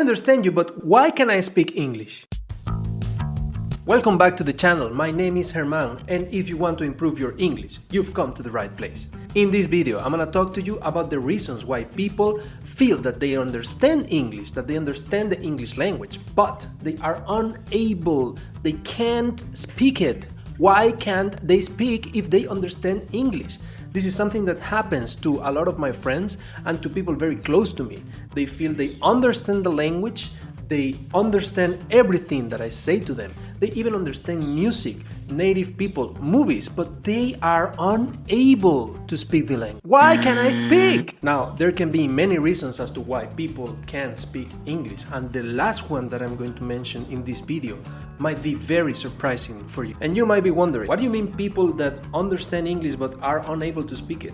understand you, but why can I speak English? Welcome back to the channel. My name is Herman, and if you want to improve your English, you've come to the right place. In this video, I'm gonna talk to you about the reasons why people feel that they understand English, that they understand the English language, but they are unable, they can't speak it. Why can't they speak if they understand English? This is something that happens to a lot of my friends and to people very close to me. They feel they understand the language, they understand everything that I say to them. They even understand music, native people, movies, but they are unable to speak the language. Why can't I speak? Now, there can be many reasons as to why people can't speak English, and the last one that I'm going to mention in this video might be very surprising for you. And you might be wondering, what do you mean people that understand English but are unable to speak it?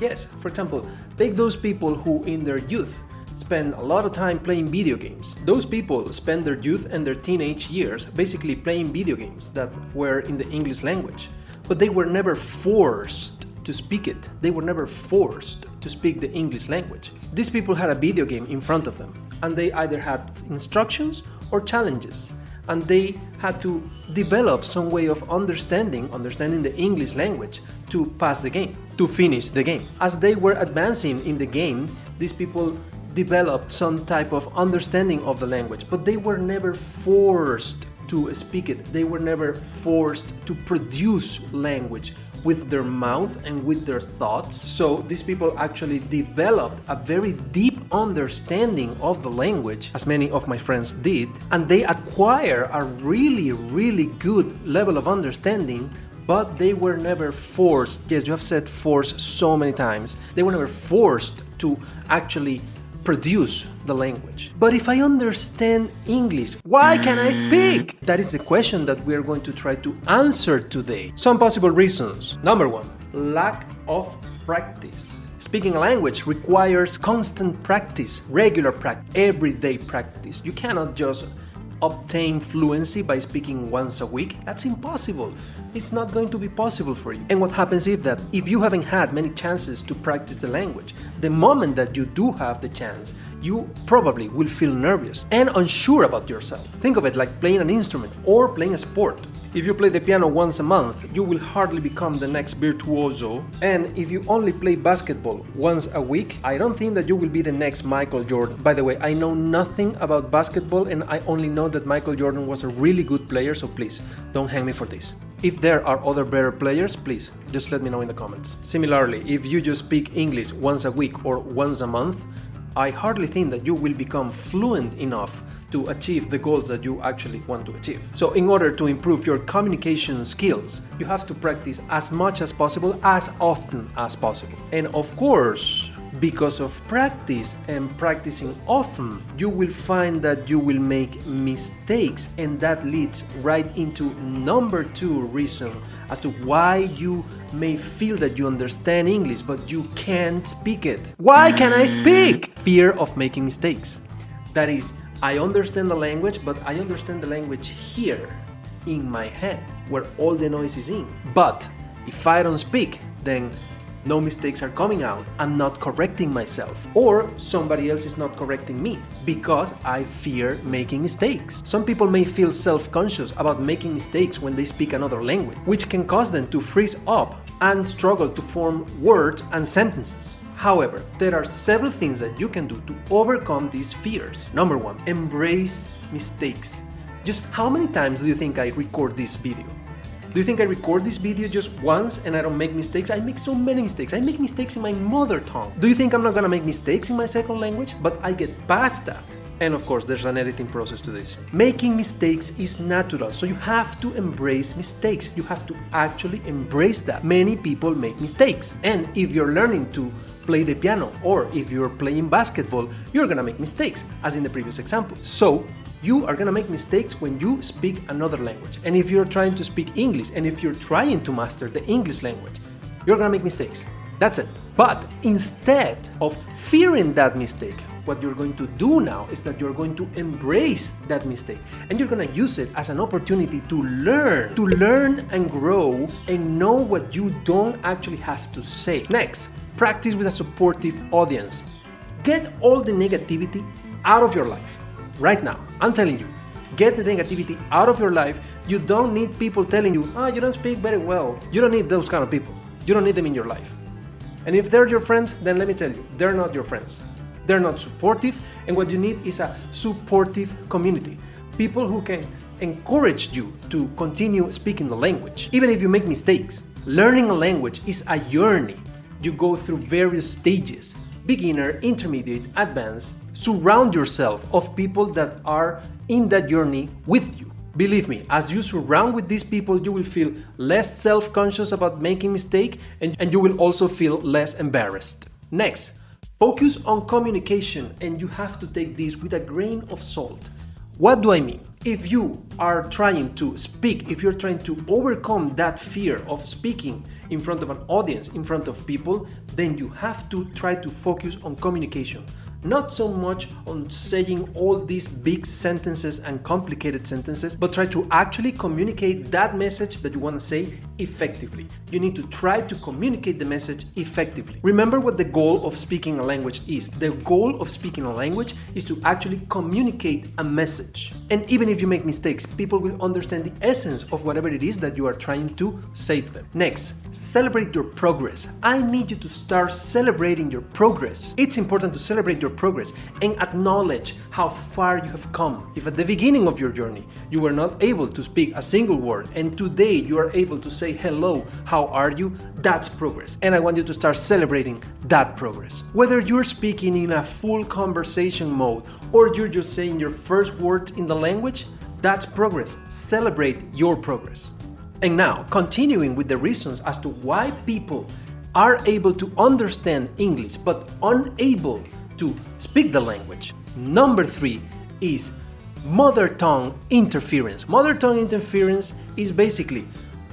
Yes, for example, take those people who in their youth spend a lot of time playing video games. Those people spend their youth and their teenage years basically playing video games that were in the English language, but they were never forced to speak it. They were never forced to speak the English language. These people had a video game in front of them, and they either had instructions or challenges, and they had to develop some way of understanding the English language to pass the game, to finish the game. As they were advancing in the game, these people developed some type of understanding of the language, but they were never forced to speak it. They were never forced to produce language with their mouth and with their thoughts. So these people actually developed a very deep understanding of the language, as many of my friends did, and they acquire a really good level of understanding, but they were never forced. Yes, you have said force so many times. They were never forced to actually produce the language. But if I understand English, why can I speak? That is the question that we are going to try to answer today. Some possible reasons. Number one, lack of practice. Speaking a language requires constant practice, regular practice, everyday practice. You cannot just obtain fluency by speaking once a week. That's impossible. It's not going to be possible for you. And what happens is that if you haven't had many chances to practice the language, the moment that you do have the chance, you probably will feel nervous and unsure about yourself. Think of it like playing an instrument or playing a sport. If you play the piano once a month, you will hardly become the next virtuoso. And if you only play basketball once a week, I don't think that you will be the next Michael Jordan. By the way, I know nothing about basketball, and I only know that Michael Jordan was a really good player, so please don't hang me for this. If there are other better players, please just let me know in the comments. Similarly, if you just speak English once a week or once a month, I hardly think that you will become fluent enough to achieve the goals that you actually want to achieve. So in order to improve your communication skills, you have to practice as much as possible, as often as possible. And of course, because of practice and practicing often, you will find that you will make mistakes, and that leads right into number two reason as to why you may feel that you understand English but you can't speak it. Why can I speak? Fear of making mistakes. That is, I understand the language, but I understand the language here in my head where all the noise is in. But if I don't speak, then no mistakes are coming out. I'm not correcting myself, or somebody else is not correcting me because I fear making mistakes. Some people may feel self-conscious about making mistakes when they speak another language, which can cause them to freeze up and struggle to form words and sentences. However, there are several things that you can do to overcome these fears. Number one, embrace mistakes. Just how many times do you think I record this video? Do you think I record this video just once and I don't make mistakes? I make so many mistakes. I make mistakes in my mother tongue. Do you think I'm not gonna make mistakes in my second language? But I get past that. And of course, there's an editing process to this. Making mistakes is natural, so you have to embrace mistakes. You have to actually embrace that. Many people make mistakes. And if you're learning to play the piano or if you're playing basketball, you're gonna make mistakes, as in the previous example. So, you are gonna make mistakes when you speak another language. And if you're trying to speak English, and if you're trying to master the English language, you're gonna make mistakes. That's it. But instead of fearing that mistake, what you're going to do now is that you're going to embrace that mistake, and you're gonna use it as an opportunity to learn and grow and know what you don't actually have to say. Next, practice with a supportive audience. Get all the negativity out of your life. right now. I'm telling you, get the negativity out of your life. You don't need people telling you, oh, you don't speak very well. You don't need those kind of people. You don't need them in your life. And if they're your friends, then let me tell you, they're not your friends. They're not supportive, and what you need is a supportive community. People who can encourage you to continue speaking the language, even if you make mistakes. Learning a language is a journey. You go through various stages: beginner, intermediate, advanced. Surround yourself of people that are in that journey with you. Believe me, as you surround with these people, you will feel less self-conscious about making mistakes, and you will also feel less embarrassed. Next, focus on communication, and you have to take this with a grain of salt. What do I mean? If you are trying to speak, if you're trying to overcome that fear of speaking in front of an audience, in front of people, then you have to try to focus on communication. Not so much on saying all these big sentences and complicated sentences, but try to actually communicate that message that you want to say effectively. You need to try to communicate the message effectively. Remember what the goal of speaking a language is. The goal of speaking a language is to actually communicate a message. And even if you make mistakes, people will understand the essence of whatever it is that you are trying to say to them. Next, celebrate your progress. I need you to start celebrating your progress. It's important to celebrate your progress and acknowledge how far you have come. If at the beginning of your journey you were not able to speak a single word and today you are able to say hello, how are you? That's progress. And I want you to start celebrating that progress. Whether you're speaking in a full conversation mode or you're just saying your first words in the language, that's progress. Celebrate your progress. And now, continuing with the reasons as to why people are able to understand English but unable to speak the language. Number 3 is mother tongue interference. Mother tongue interference is basically,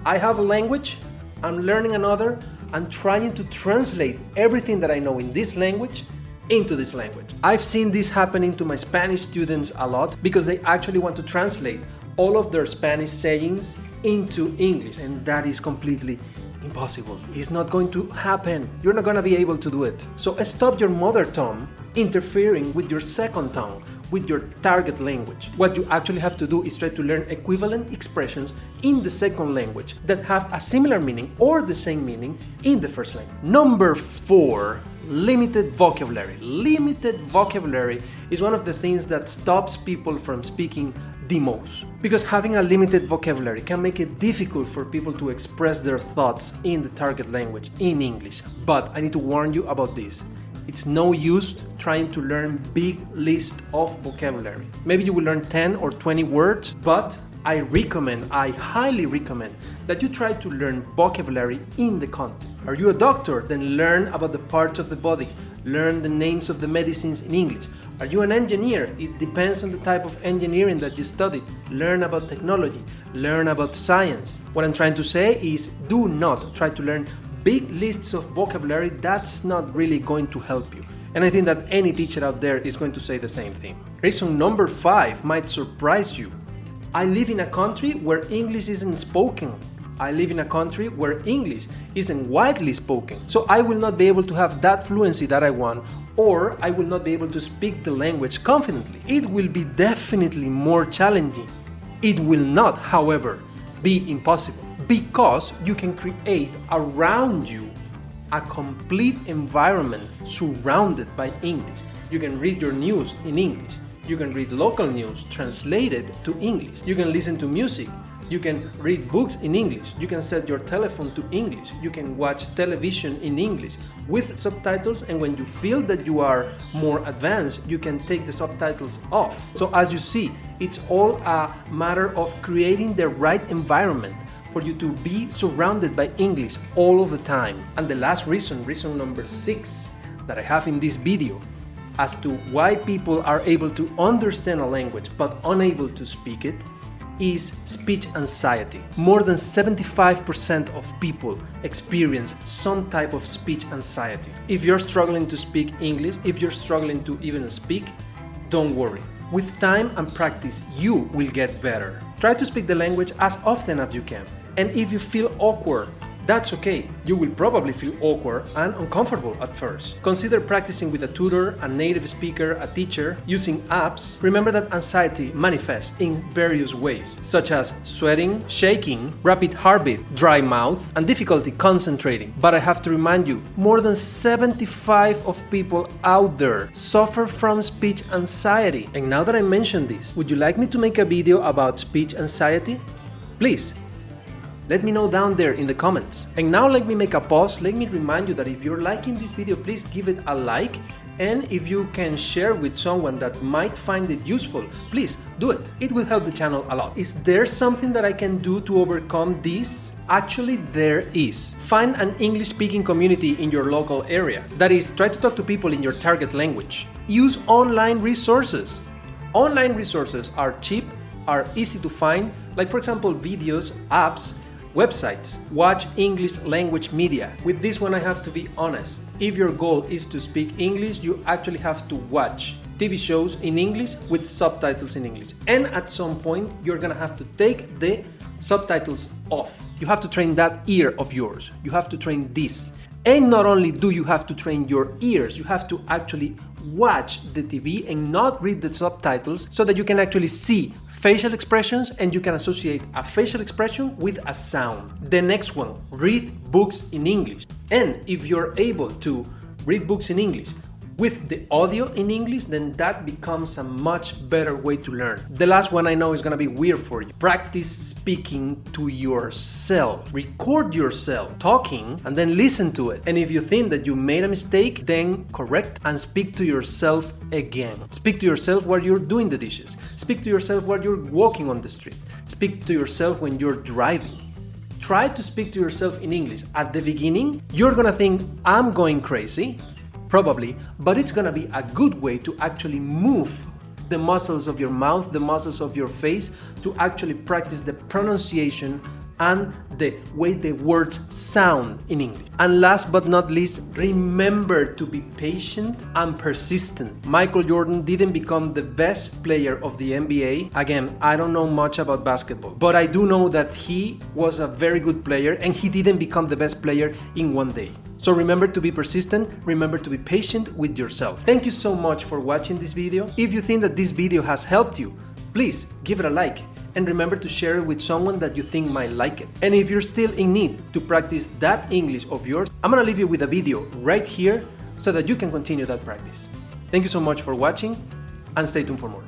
I have a language, I'm learning another, I'm trying to translate everything that I know in this language into this language. I've seen this happening to my Spanish students a lot because they actually want to translate all of their Spanish sayings into English, and that is completely impossible. It's not going to happen. You're not going to be able to do it. So stop your mother tongue interfering with your second tongue, with your target language. What you actually have to do is try to learn equivalent expressions in the second language that have a similar meaning or the same meaning in the first language. Number 4, limited vocabulary. Limited vocabulary is one of the things that stops people from speaking the most. Because having a limited vocabulary can make it difficult for people to express their thoughts in the target language in English. But I need to warn you about this. It's no use trying to learn big list of vocabulary. Maybe you will learn 10 or 20 words, but I highly recommend that you try to learn vocabulary in the content. Are you a doctor? Then learn about the parts of the body. Learn the names of the medicines in English. Are you an engineer? It depends on the type of engineering that you studied. Learn about technology. Learn about science. What I'm trying to say is do not try to learn big lists of vocabulary. That's not really going to help you. And I think that any teacher out there is going to say the same thing. Reason number 5 might surprise you. I live in a country where English isn't spoken. I live in a country where English isn't widely spoken. So I will not be able to have that fluency that I want, or I will not be able to speak the language confidently. It will be definitely more challenging. It will not, however, be impossible, because you can create around you a complete environment surrounded by English. You can read your news in English. You can read local news translated to English. You can listen to music. You can read books in English. You can set your telephone to English. You can watch television in English with subtitles, and when you feel that you are more advanced, you can take the subtitles off. So as you see, it's all a matter of creating the right environment for you to be surrounded by English all of the time. And the last reason number 6 that I have in this video as to why people are able to understand a language but unable to speak it is speech anxiety. More than 75% of people experience some type of speech anxiety. If you're struggling to speak English, if you're struggling to even speak, don't worry. With time and practice, you will get better. Try to speak the language as often as you can. And if you feel awkward That's okay. You will probably feel awkward and uncomfortable at first. Consider practicing with a tutor, a native speaker, a teacher, using apps. Remember that anxiety manifests in various ways, such as sweating, shaking, rapid heartbeat, dry mouth, and difficulty concentrating. But I have to remind you, more than 75% of people out there suffer from speech anxiety. And now that I mentioned this, would you like me to make a video about speech anxiety? Please, let me know down there in the comments. And now let me make a pause. Let me remind you that if you're liking this video, please give it a like. And if you can share with someone that might find it useful, please do it. It will help the channel a lot. Is there something that I can do to overcome this? Actually, there is. Find an English-speaking community in your local area. That is, try to talk to people in your target language. Use online resources. Online resources are cheap, are easy to find, like for example, videos, apps, websites. Watch English language media. With this one I have to be honest. If your goal is to speak English, you actually have to watch TV shows in English with subtitles in English. And at some point, you're gonna have to take the subtitles off. You have to train that ear of yours. You have to train this. And not only do you have to train your ears, you have to actually watch the TV and not read the subtitles so that you can actually see facial expressions and you can associate a facial expression with a sound. The next one, read books in English. And if you're able to read books in English with the audio in English, then that becomes a much better way to learn. The last one I know is gonna be weird for you. Practice speaking to yourself. Record yourself talking and then listen to it. And if you think that you made a mistake, then correct and speak to yourself again. Speak to yourself while you're doing the dishes. Speak to yourself while you're walking on the street. Speak to yourself when you're driving. Try to speak to yourself in English. At the beginning, you're gonna think, I'm going crazy. Probably, but it's gonna be a good way to actually move the muscles of your mouth, the muscles of your face, to actually practice the pronunciation and the way the words sound in English. And last but not least, remember to be patient and persistent. Michael Jordan didn't become the best player of the NBA. Again, I don't know much about basketball, but I do know that he was a very good player and he didn't become the best player in one day. So remember to be persistent, remember to be patient with yourself. Thank you so much for watching this video. If you think that this video has helped you, please give it a like and remember to share it with someone that you think might like it. And if you're still in need to practice that English of yours, I'm gonna leave you with a video right here so that you can continue that practice. Thank you so much for watching and stay tuned for more.